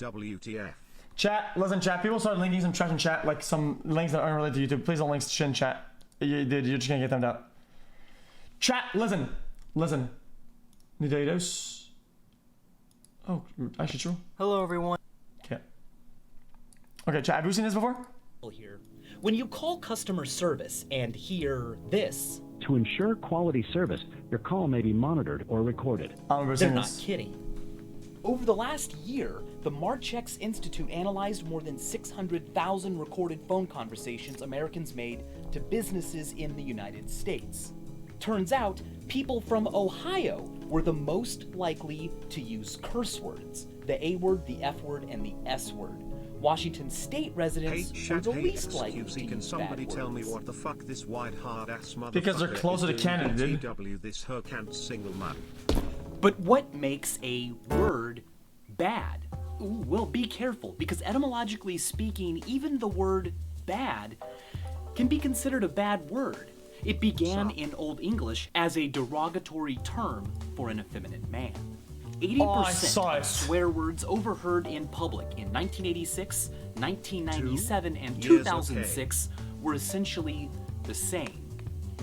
WTF. Chat, listen, chat. People start linking some trash in chat, like some links that aren't related to YouTube. Please don't link shit in chat. Dude, you're just gonna get them out. Chat, listen. Nidados. Oh, actually true. Hello, everyone. Okay. Okay, chat, have you seen this before? Here. When you call customer service and hear this, to ensure quality service, your call may be monitored or recorded. they're not kidding. Over the last year, the Marchex Institute analyzed more than 600,000 recorded phone conversations Americans made to businesses in the United States. Turns out, people from Ohio were the most likely to use curse words, the A word, the F word, and the S word. Washington State residents were the least likely to use Can somebody bad tell words. me what the fuck this wide hard ass motherfucker Because they're closer to Canada, dude. TW this her can't single man. But what makes a word bad? Ooh, well, be careful, because etymologically speaking, even the word bad can be considered a bad word. It began in Old English as a derogatory term for an effeminate man. 80% of swear words overheard in public in 1986, 1997, and 2006 were essentially the same.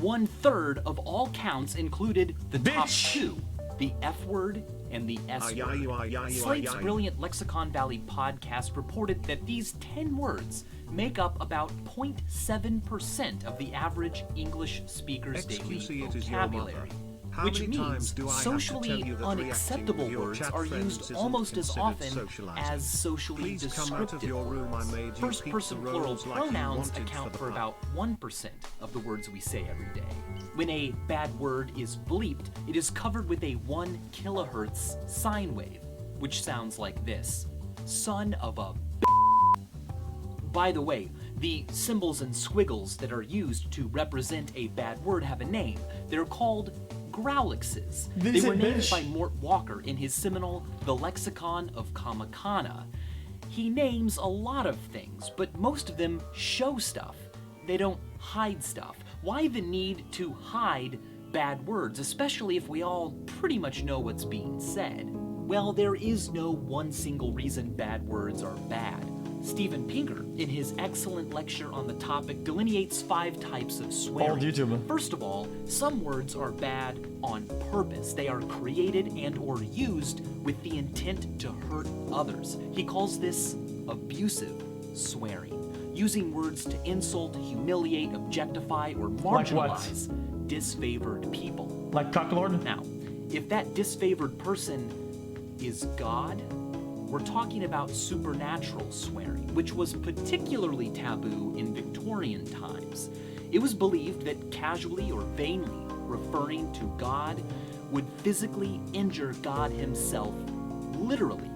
1/3 of all counts included the top two, the F word and the S word. Slate's Brilliant Lexicon Valley podcast reported that these 10 words make up about 0.7% of the average English speaker's daily vocabulary. Which means socially unacceptable words are used almost as often as socially descriptive words. First-person plural pronouns account for about 1% of the words we say every day. When a bad word is bleeped, it is covered with a 1 kilohertz sine wave, which sounds like this. Son of a By the way, the symbols and squiggles that are used to represent a bad word have a name. They're called growlixes. They were named by Mort Walker in his seminal The Lexicon of Kamakana. He names a lot of things, but most of them show stuff. They don't hide stuff. Why the need to hide bad words, especially if we all pretty much know what's being said? Well, there is no one single reason bad words are bad. Steven Pinker, in his excellent lecture on the topic, delineates 5 types of swearing. Old YouTuber. First of all, some words are bad on purpose. They are created and or used with the intent to hurt others. He calls this abusive swearing, using words to insult, humiliate, objectify, or marginalize disfavored people. Like cocklord? Now, if that disfavored person is God, we're talking about supernatural swearing, which was particularly taboo in Victorian times. It was believed that casually or vainly referring to God would physically injure God himself, literally.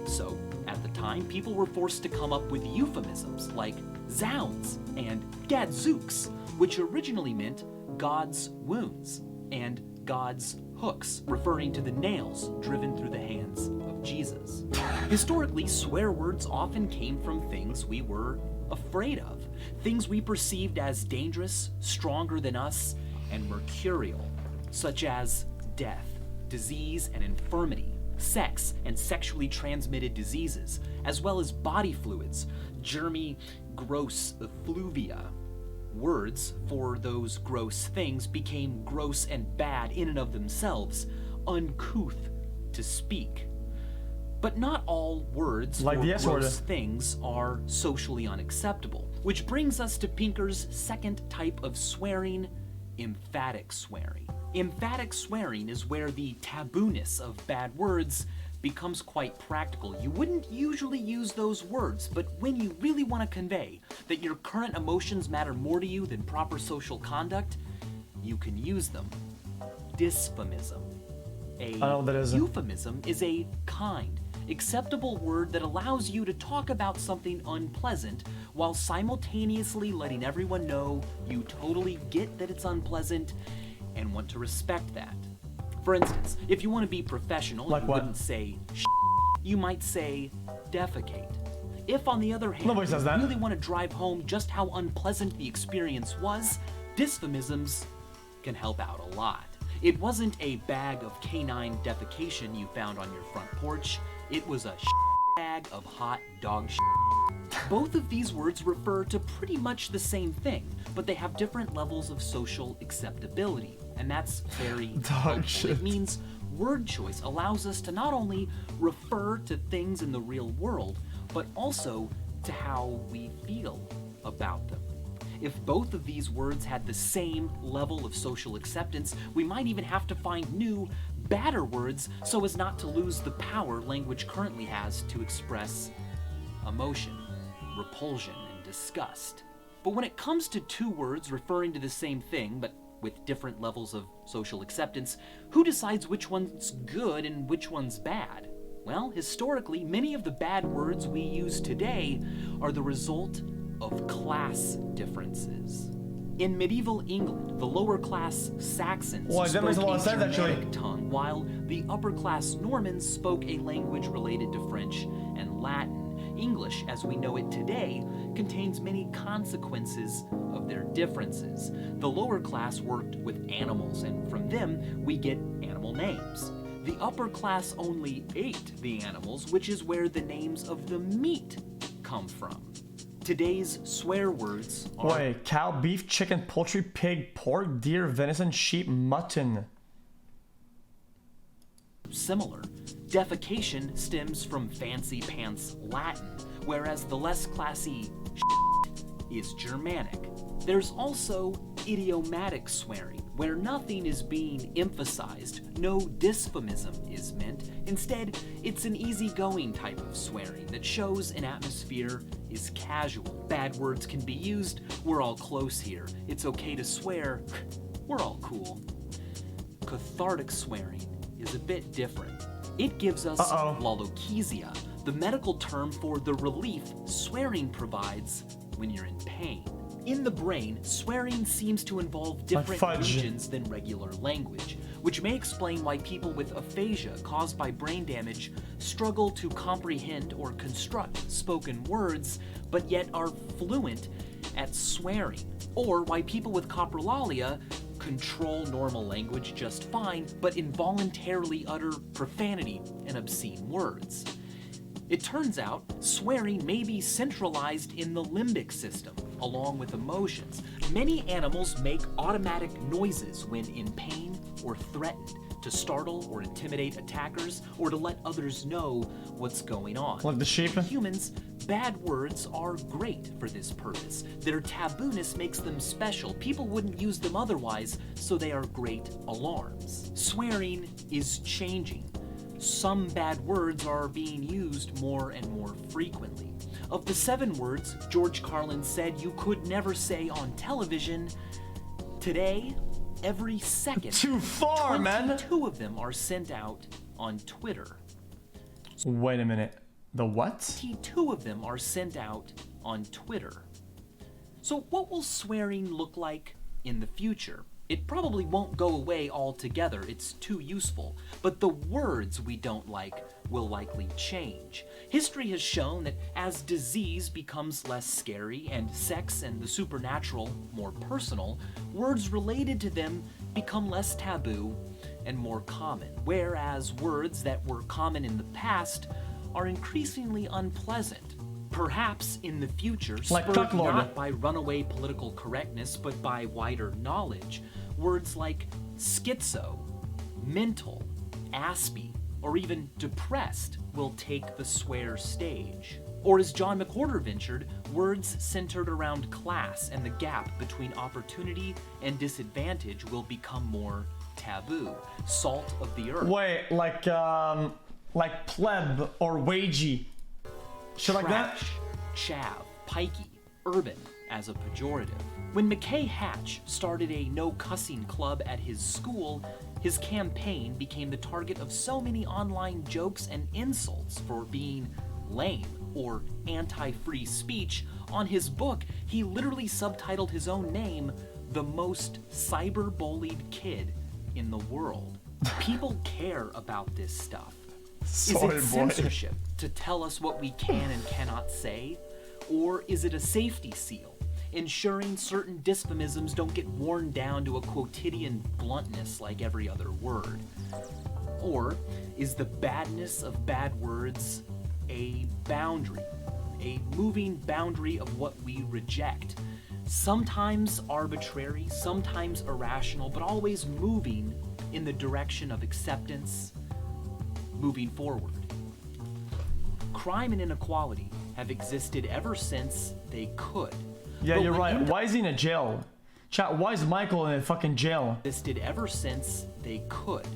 So, at the time, people were forced to come up with euphemisms like zounds and gadzooks, which originally meant God's wounds, and God's hooks, referring to the nails driven through the hands of Jesus. Historically, swear words often came from things we were afraid of, things we perceived as dangerous, stronger than us, and mercurial, such as death, disease and infirmity, sex and sexually transmitted diseases, as well as body fluids, germy, gross effluvia. Words for those gross things became gross and bad in and of themselves, uncouth to speak. But not all words for gross things are socially unacceptable, which brings us to Pinker's second type of swearing, emphatic swearing. Emphatic swearing is where the tabooness of bad words becomes quite practical. You wouldn't usually use those words, but when you really want to convey that your current emotions matter more to you than proper social conduct, you can use them. Dysphemism. A euphemism is a kind, acceptable word that allows you to talk about something unpleasant while simultaneously letting everyone know you totally get that it's unpleasant and want to respect that. For instance, if you want to be professional, you wouldn't say shit, you might say defecate. If, on the other hand, you really want to drive home just how unpleasant the experience was, dysphemisms can help out a lot. It wasn't a bag of canine defecation you found on your front porch. It was a shit bag bag of hot dog shit. Both of these words refer to pretty much the same thing, but they have different levels of social acceptability, and that's very helpful. shit. It means word choice allows us to not only refer to things in the real world, but also to how we feel about them. If both of these words had the same level of social acceptance, we might even have to find new, badder words so as not to lose the power language currently has to express emotion, repulsion, and disgust. But when it comes to two words referring to the same thing, but with different levels of social acceptance, who decides which one's good and which one's bad? Well, historically, many of the bad words we use today are the result of class differences. In medieval England, the lower class Saxons Well, that spoke makes a lot a of sense, actually. Germanic tongue, while the upper class Normans spoke a language related to French and Latin. English, as we know it today, contains many consequences of their differences. The lower class worked with animals, and from them we get animal names. The upper class only ate the animals, which is where the names of the meat come from. Today's swear words are Wait, cow, beef, chicken, poultry, pig, pork, deer, venison, sheep, mutton. similar. Defecation stems from fancy pants Latin, whereas the less classy is Germanic. There's also idiomatic swearing, where nothing is being emphasized, no dysphomism is meant. Instead, it's an easygoing type of swearing that shows an atmosphere is casual. Bad words can be used, we're all close here. It's okay to swear, we're all cool. Cathartic swearing is a bit different. It gives us lolochesia, the medical term for the relief swearing provides when you're in pain. In the brain, swearing seems to involve different regions than regular language, which may explain why people with aphasia caused by brain damage struggle to comprehend or construct spoken words, but yet are fluent at swearing, or why people with coprolalia control normal language just fine, but involuntarily utter profanity and obscene words. It turns out swearing may be centralized in the limbic system, along with emotions. Many animals make automatic noises when in pain or threatened, to startle or intimidate attackers, or to let others know what's going on. Like the sheep? In humans, bad words are great for this purpose. Their tabooness makes them special. People wouldn't use them otherwise, so they are great alarms. Swearing is changing. Some bad words are being used more and more frequently. Of the 7 words George Carlin said you could never say on television, today, every second, too far, man. 22 of them are sent out on Twitter. Wait a minute. The what? 22 of them are sent out on Twitter. So what will swearing look like in the future? It probably won't go away altogether, it's too useful, but the words we don't like will likely change. History has shown that as disease becomes less scary and sex and the supernatural more personal, words related to them become less taboo and more common, whereas words that were common in the past are increasingly unpleasant. Perhaps in the future, spurred not by runaway political correctness, but by wider knowledge, words like schizo, mental, aspie, or even depressed will take the swear stage. Or as John McWhorter ventured, words centered around class and the gap between opportunity and disadvantage will become more taboo. Salt of the earth. Wait, like pleb or wagey. Shit like that? Chav, pikey, urban as a pejorative. When McKay Hatch started a no-cussing club at his school, his campaign became the target of so many online jokes and insults for being lame or anti-free speech. On his book, he literally subtitled his own name, The Most Cyber-Bullied Kid in the World. People care about this stuff. Is it censorship to tell us what we can and cannot say? Or is it a safety seal, ensuring certain dysphomisms don't get worn down to a quotidian bluntness like every other word? Or is the badness of bad words a boundary, a moving boundary of what we reject. Sometimes arbitrary, sometimes irrational, but always moving in the direction of acceptance, moving forward. Crime and inequality have existed ever since they could. Yeah, But you're when right. Why is he in a jail? Chat, why is Michael in a fucking jail? Existed ever since they could.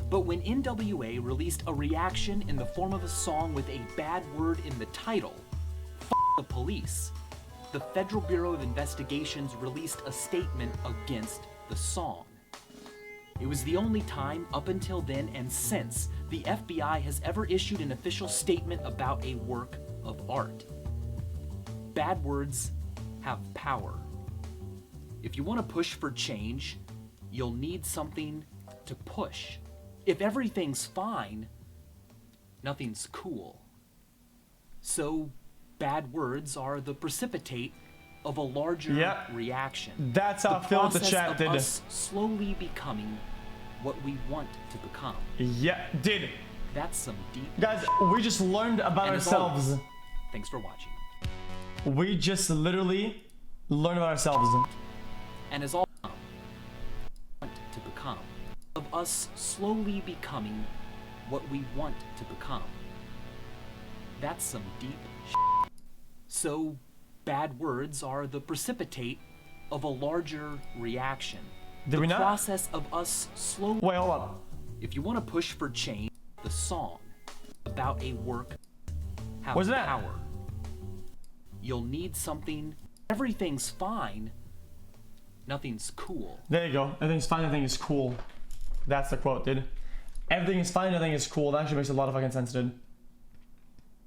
But when NWA released a reaction in the form of a song with a bad word in the title, F the police, the Federal Bureau of Investigations released a statement against the song. It was the only time up until then and since the FBI has ever issued an official statement about a work of art. Bad words have power. If you want to push for change, you'll need something to push. If everything's fine, nothing's cool. So, bad words are the precipitate of a larger reaction. That's how I feel with the chat, of dude. us slowly becoming what we want to become. Yeah, dude. That's some deep. Guys, we just learned about And as ourselves. always, thanks for watching. We just literally learned about ourselves. And as all want to become, of us slowly becoming what we want to become. That's some deep shit. So, bad words are the precipitate of a larger reaction. Did we the not? process of us slowly. Wait, hold on. If you want to push for change, the song about a work have Where's that? power. You'll need something. Everything's fine. Nothing's cool. There you go. Everything's fine, everything is cool. That's the quote, dude. Everything is fine, everything is cool. That actually makes a lot of fucking sense, dude.